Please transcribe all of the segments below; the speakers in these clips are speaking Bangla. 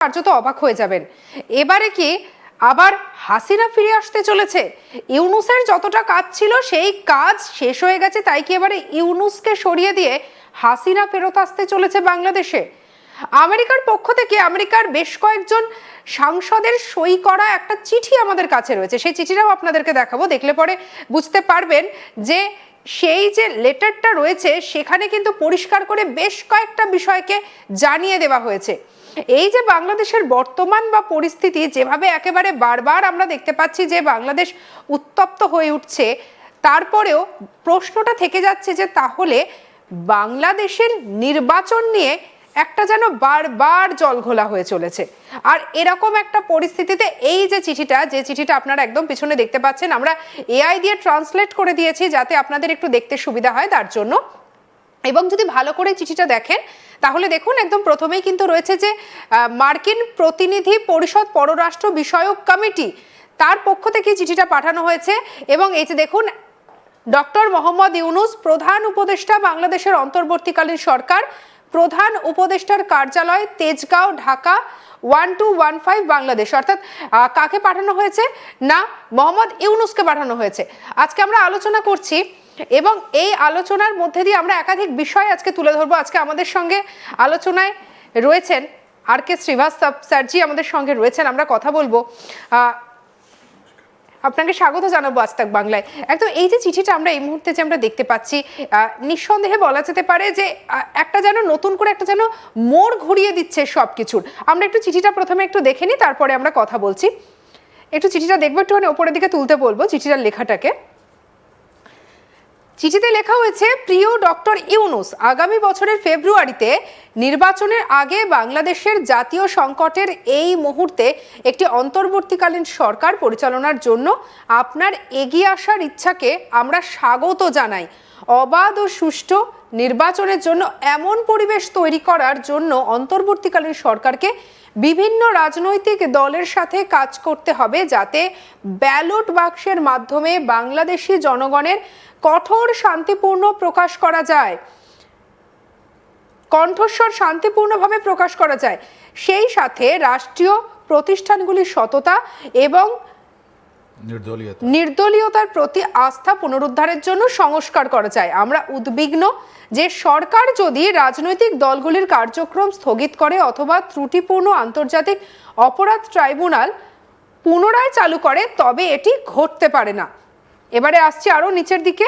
কার্যত অবাক হয়ে যাবেন। এবারে কি আবার হাসিনা ফিরে আসতে চলেছে? ইউনূসের যতটা কাজ ছিল সেই কাজ শেষ হয়ে গেছে, তাই কি এবারে ইউনূসকে সরিয়ে দিয়ে হাসিনা ফেরত আসতে চলেছে বাংলাদেশে? আমেরিকার পক্ষ থেকে আমেরিকার বেশ কয়েকজন সাংসদের সই করা একটা চিঠি আমাদের কাছে রয়েছে, সেই চিঠিটাও আপনাদেরকে দেখাবো। দেখলে পরে বুঝতে পারবেন যে সেই যে লেটারটা রয়েছে সেখানে কিন্তু পরিষ্কার করে বেশ কয়েকটা বিষয়কে জানিয়ে দেওয়া হয়েছে। এই যে বাংলাদেশের বর্তমান বা পরিস্থিতি যেভাবে একেবারে বারবার আমরা দেখতে পাচ্ছি যে বাংলাদেশ উত্তপ্ত হয়ে উঠছে, তারপরেও প্রশ্নটা থেকে যাচ্ছে যে তাহলে বাংলাদেশের নির্বাচন নিয়ে একটা যেন বারবার জলঘোলা হয়ে চলেছে। আর এরকম একটা পরিস্থিতিতে এই যে চিঠিটা আপনারা একদম পিছনে দেখতে পাচ্ছেন, আমরা এআই দিয়ে ট্রান্সলেট করে দিয়েছি যাতে আপনাদের একটু দেখতে সুবিধা হয় তার জন্য। এবং যদি ভালো করে চিঠিটা দেখেন তাহলে দেখুন একদম প্রথমেই কিন্তু রয়েছে যে মার্কিন প্রতিনিধি পরিষদ পররাষ্ট্র বিষয়ক কমিটি, তার পক্ষ থেকে চিঠিটা পাঠানো হয়েছে। এবং এই যে দেখুন, ডক্টর মোহাম্মদ ইউনূস, প্রধান উপদেষ্টা বাংলাদেশের অন্তর্বর্তীকালীন সরকার, প্রধান উপদেষ্টার কার্যালয়, তেজগাঁও, ঢাকা 1215 বাংলাদেশ। অর্থাৎ কাকে পাঠানো হয়েছে? না, মোহাম্মদ ইউনূসকে পাঠানো হয়েছে। আজকে আমরা আলোচনা করছি এবং এই আলোচনার মধ্যে দিয়ে আমরা একাধিক বিষয় আজকে তুলে ধরবো। আজকে আমাদের সঙ্গে আলোচনায় রয়েছেন আর কে শ্রীবাস্তব স্যারজি, আমাদের সঙ্গে রয়েছেন, আমরা কথা বলবো। আপনাকে স্বাগত জানাবো আজ তাক বাংলায়। একদম এই যে চিঠিটা আমরা এই মুহূর্তে যে আমরা দেখতে পাচ্ছি, নিঃসন্দেহে বলা যেতে পারে যে একটা যেন নতুন করে একটা যেন মোড় ঘুরিয়ে দিচ্ছে সবকিছুর। আমরা একটু চিঠিটা প্রথমে একটু দেখে নিই, তারপরে আমরা কথা বলছি। একটু চিঠিটা দেখবো, একটুখানি ওপরের দিকে তুলতে বলবো চিঠিটার লেখাটাকে। চিঠিতে লেখা হয়েছে, প্রিয় ডক্টর ইউনূস, আগামী বছরের ফেব্রুয়ারিতে নির্বাচনের আগে বাংলাদেশের জাতীয় সংকটের এই মুহূর্তে একটি অন্তর্বর্তীকালীন সরকার পরিচালনার জন্য আপনার এগিয়ে আসার ইচ্ছাকে আমরা স্বাগত জানাই। অবাধ ও সুষ্ঠু নির্বাচনের জন্য এমন পরিবেশ তৈরি করার জন্য অন্তর্বর্তীকালীন সরকারকে বিভিন্ন রাজনৈতিক দলের সাথে কাজ করতে হবে যাতে ব্যালট বাক্সের মাধ্যমে বাংলাদেশি জনগণের কঠোর শান্তিপূর্ণ প্রকাশ করা যায়, কণ্ঠস্বর শান্তিপূর্ণভাবে প্রকাশ করা যায়। সেই সাথে রাষ্ট্রীয় প্রতিষ্ঠানগুলির সততা এবং নির্দলীয়তার প্রতি আস্থা পুনরুদ্ধারের জন্য সংস্কার করা যায়। আমরা উদ্বিগ্ন যে সরকার যদি রাজনৈতিক দলগুলির কার্যক্রম স্থগিত করে অথবা ত্রুটিপূর্ণ আন্তর্জাতিক অপরাধ ট্রাইব্যুনাল পুনরায় চালু করে তবে এটি ঘটতে পারে না। এবারে আসছি আরো নিচের দিকে।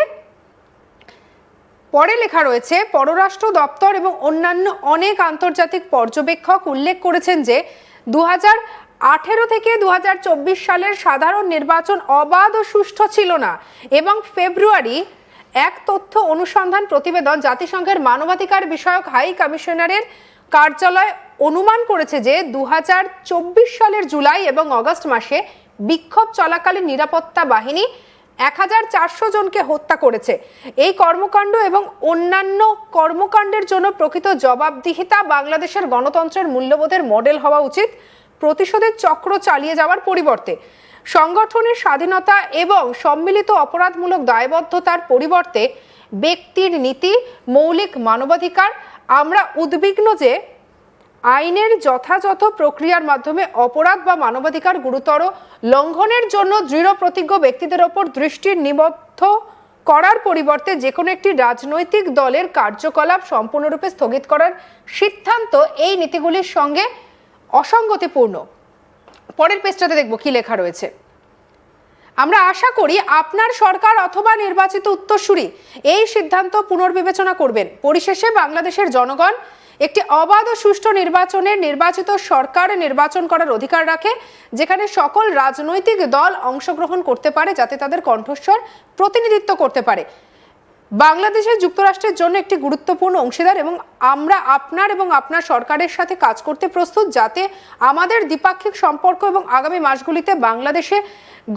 পরে লেখা রয়েছে, পররাষ্ট্র দপ্তর এবং অন্যান্য অনেক আন্তর্জাতিক পর্যবেক্ষক উল্লেখ করেছেন যে 2018 থেকে 2024 সালের সাধারণ নির্বাচন অবাধ ও সুষ্ঠু ছিল না এবং ফেব্রুয়ারি এক তথ্য অনুসন্ধান প্রতিবেদন জাতিসংঘের মানবাধিকার বিষয়ক হাই কমিশনারের কার্যালয় অনুমান করেছে যে 2024 সালের জুলাই এবং অগস্ট মাসে বিক্ষোভ চলাকালীন নিরাপত্তা বাহিনী 1400 জনকে হত্যা করেছে। এই কর্মকাণ্ড এবং অন্যান্য কর্মকাণ্ডের জন্য প্রকৃত জবাবদিহিতা বাংলাদেশের গণতন্ত্রের মূল্যবোধের মডেল হওয়া উচিত, প্রতিশোধের চক্র চালিয়ে যাওয়ার পরিবর্তে। সংগঠনের স্বাধীনতা এবং সম্মিলিত অপরাধমূলক দায়বদ্ধতার পরিবর্তে ব্যক্তির নীতি, মৌলিক মানবাধিকার। আমরা উদ্বিগ্ন যে আইনের যথাযথ প্রক্রিয়ার মাধ্যমে অপরাধ বা মানবাধিকার গুরুতর লঙ্ঘনের জন্য দৃঢ় প্রতিজ্ঞ ব্যক্তিদের ওপর দৃষ্টি নিবদ্ধ করার পরিবর্তে যে কোনো একটি রাজনৈতিক দলের কার্যকলাপ সম্পূর্ণরূপে স্থগিত করার সিদ্ধান্ত এই নীতিগুলির সঙ্গে অসঙ্গতিপূর্ণ। পরের পেজটাতে দেখব কি লেখা রয়েছে। আমরা আশা করি আপনার সরকার অথবা নির্বাচিত উত্তরসূরি এই সিদ্ধান্ত পুনর্বিবেচনা করবেন। পরিশেষে বাংলাদেশের জনগণ একটি অবাধ ও সুষ্ঠু নির্বাচনের নির্বাচিত সরকার নির্বাচন করার অধিকার রাখে, যেখানে সকল রাজনৈতিক দল অংশগ্রহণ করতে পারে যাতে তাদের কণ্ঠস্বর প্রতিনিধিত্ব করতে পারে। বাংলাদেশের যুক্তরাষ্ট্রের জন্য একটি গুরুত্বপূর্ণ অংশীদার এবং আমরা আপনার এবং আপনার সরকারের সাথে কাজ করতে প্রস্তুত যাতে আমাদের দ্বিপাক্ষিক সম্পর্ক এবং আগামী মাসগুলিতে বাংলাদেশে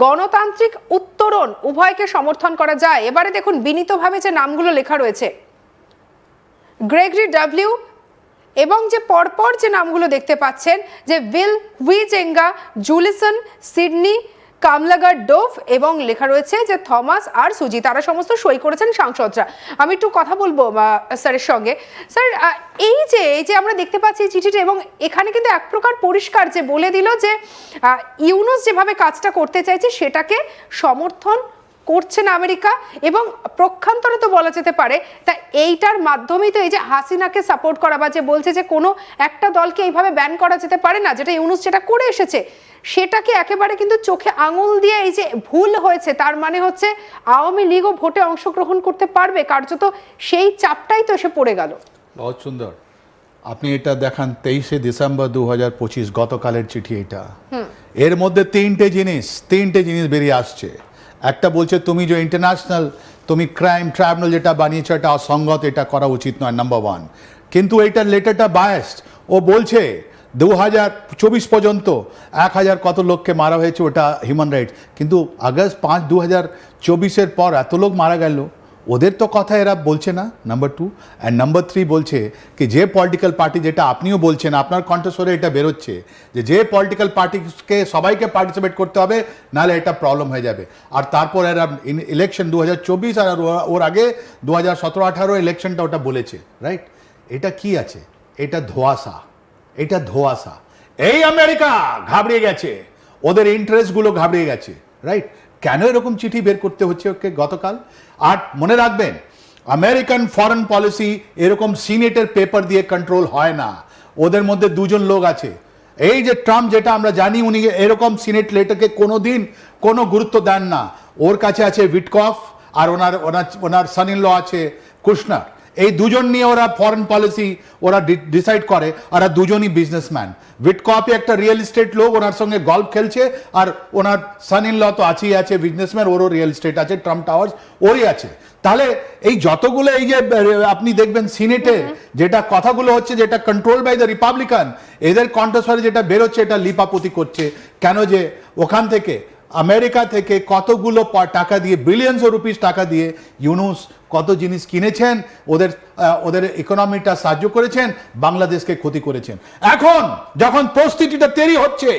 গণতান্ত্রিক উত্তরণ উভয়কে সমর্থন করা যায়। এবারে দেখুন বিনীতভাবে যে নামগুলো লেখা রয়েছে, গ্রেগরি ডব্লিউ এবং যে পরপর যে নামগুলো দেখতে পাচ্ছেন যে Will Huizenga, Joe Wilson, Sydney Kamlager Dove এবং লেখা রয়েছে যে থমাস আর সুজি, তারা সমস্ত সই করেছেন সাংসদরা। আমি একটু কথা বলবো স্যারের সঙ্গে। স্যার, এই যে আমরা দেখতে পাচ্ছি চিঠিটা, এবং এখানে কিন্তু এক প্রকার পরিষ্কার যে বলে দিল যে ইউনুস যেভাবে কাজটা করতে চাইছে সেটাকে সমর্থন করছে না আমেরিকা, এবং প্রক্ষান্তরে তো বলা যেতে পারে তা এইটার মাধ্যমেই তো এই যে হাসিনাকে সাপোর্ট করা, বা যে বলছে যে কোনো একটা দলকে এইভাবে ব্যান করা যেতে পারে না, যেটা ইউনুস যেটা করে এসেছে সেটাকে একেবারে কিন্তু চোখে আঙুল দিয়ে এই যে ভুল হয়েছে, তার মানে হচ্ছে আওয়ামী লীগও ভোটে অংশগ্রহণ করতে পারবে, কার্যত সেই চাপটাই তো এসে পড়ে গেল। বহুত সুন্দর। আপনি এটা দেখান 23শে ডিসেম্বর 2025, গতকালের চিঠি এটা। এর মধ্যে তিনটে জিনিস বেরিয়ে আসছে। একটা বলছে তুমি যে ইন্টারন্যাশনাল তুমি ক্রাইম ট্রাইব্যুনাল যেটা বানিয়েছো এটা অসঙ্গত, এটা করা উচিত নয়, নাম্বার 1। কিন্তু এইটার লেটারটা বায়াসড। ও বলছে 2024 পর্যন্ত 1000 কত লোককে মারা হয়েছে, ওটা হিউম্যান রাইটস। কিন্তু আগস্ট 5, 2024 পর এত লোক মারা গেল, ওদের তো কথা এরা বলছে না, নাম্বার 2। অ্যান্ড নাম্বার 3 বলছে কি যে পলিটিক্যাল পার্টি, যেটা আপনিও বলছেন, আপনার কণ্ঠস্বরে এটা বেরোচ্ছে যে পলিটিক্যাল পার্টিকে সবাইকে পার্টিসিপেট করতে হবে, নাহলে এটা প্রবলেম হয়ে যাবে। আর তারপর এরা ইলেকশন 2024 আর ওর আগে 2017-18 ইলেকশনটা ওটা বলেছে, রাইট? এটা কি আছে? এটা ধোঁয়াশা। এই আমেরিকা ঘাবড়িয়ে গেছে, ওদের ইন্টারেস্টগুলো ঘাবড়িয়ে গেছে, রাইট? কেন এরকম চিঠি বের করতে হচ্ছে ওকে গতকাল? আর মনে রাখবেন, আমেরিকান ফরেন পলিসি এরকম সিনেটের পেপার দিয়ে কন্ট্রোল হয় না। ওদের মধ্যে দুজন লোক আছে। এই যে ট্রাম্প, যেটা আমরা জানি, উনি এরকম সিনেট লেটারকে কোনোদিন কোনো গুরুত্ব দেন না। ওর কাছে আছে Witkoff, R owner son in law আছে কুশনার। এই দুজন নিয়ে ওরা ফরেন পলিসি ওরা ডিসাইড করে, আর দুজনই বিজনেসম্যান। উইটকফ একটা রিয়েল এস্টেট লোক, ওনার সঙ্গে গল্ফ খেলছে, আর ওনার সন ইন ল তো আছেই আছে বিজনেসম্যান, ওরও রিয়েল এস্টেট আছে, ট্রাম্প টাওয়ার্স ওরই আছে। তাহলে এই যতগুলো এই যে আপনি দেখবেন সিনেটে যেটা কথাগুলো হচ্ছে, যেটা কন্ট্রোল বাই দ্য রিপাবলিকান, এদের কণ্ঠস্বরে যেটা বেরোচ্ছে, এটা লিপাপতি করছে। কেন যে ওখান থেকে আমেরিকা থেকে কতগুলো টাকা দিয়ে, বিলিয়নস অফ রুপিস টাকা দিয়ে ইউনুস কত জিনিস কিনেছেন, ওদের ইকোনমিটা সাহায্য করেছেন, বাংলাদেশকে ক্ষতি করেছেন। এখন যখন পরিস্থিতিটা তৈরি হচ্ছে,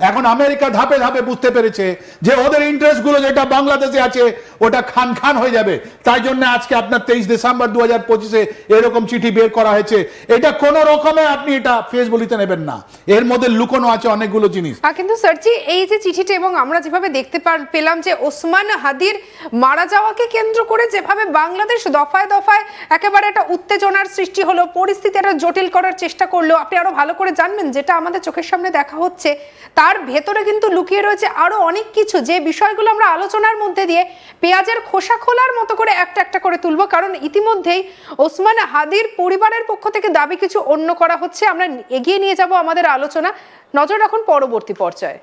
এখন আমেরিকা ধাপে ধাপে বুঝতে পেরেছে যে ওদের ইন্টারেস্টগুলো যেটা বাংলাদেশে আছে ওটা খান হয়ে যাবে। তাই জন্য আজকে আপনার 23 ডিসেম্বর 2025 এরকম চিঠি বের করা হয়েছে। এটা কোনো রকমে আপনি এটা ফেস বলিতে নেবেন না, এর মধ্যে লুকোনো আছে অনেকগুলো জিনিস। কিন্তু স্যারজি, এই যে চিঠিটা এবং আমরা যেভাবে দেখতে পেলাম যে ওসমান হাদির মারা যাওয়াকে কেন্দ্র করে যেভাবে বাংলাদেশ দফায় দফায় একেবারে একটা উত্তেজনার সৃষ্টি হলো, পরিস্থিতি একটা জটিল করার চেষ্টা করলো, আপনি আরো ভালো করে জানবেন, যেটা আমাদের চোখের সামনে দেখা হচ্ছে তার ভেতরে কিন্তু লুকিয়ে রয়েছে আরো অনেক কিছু, যে বিষয়গুলো আমরা আলোচনার মধ্যে দিয়ে পেঁয়াজের খোসা খোলার মতো করে একটা একটা করে তুলবো। কারণ ইতিমধ্যেই ওসমান হাদির পরিবারের পক্ষ থেকে দাবি কিছু অন্য করা হচ্ছে। আমরা এগিয়ে নিয়ে যাব আমাদের আলোচনা, নজর রাখুন পরবর্তী পর্যায়ে।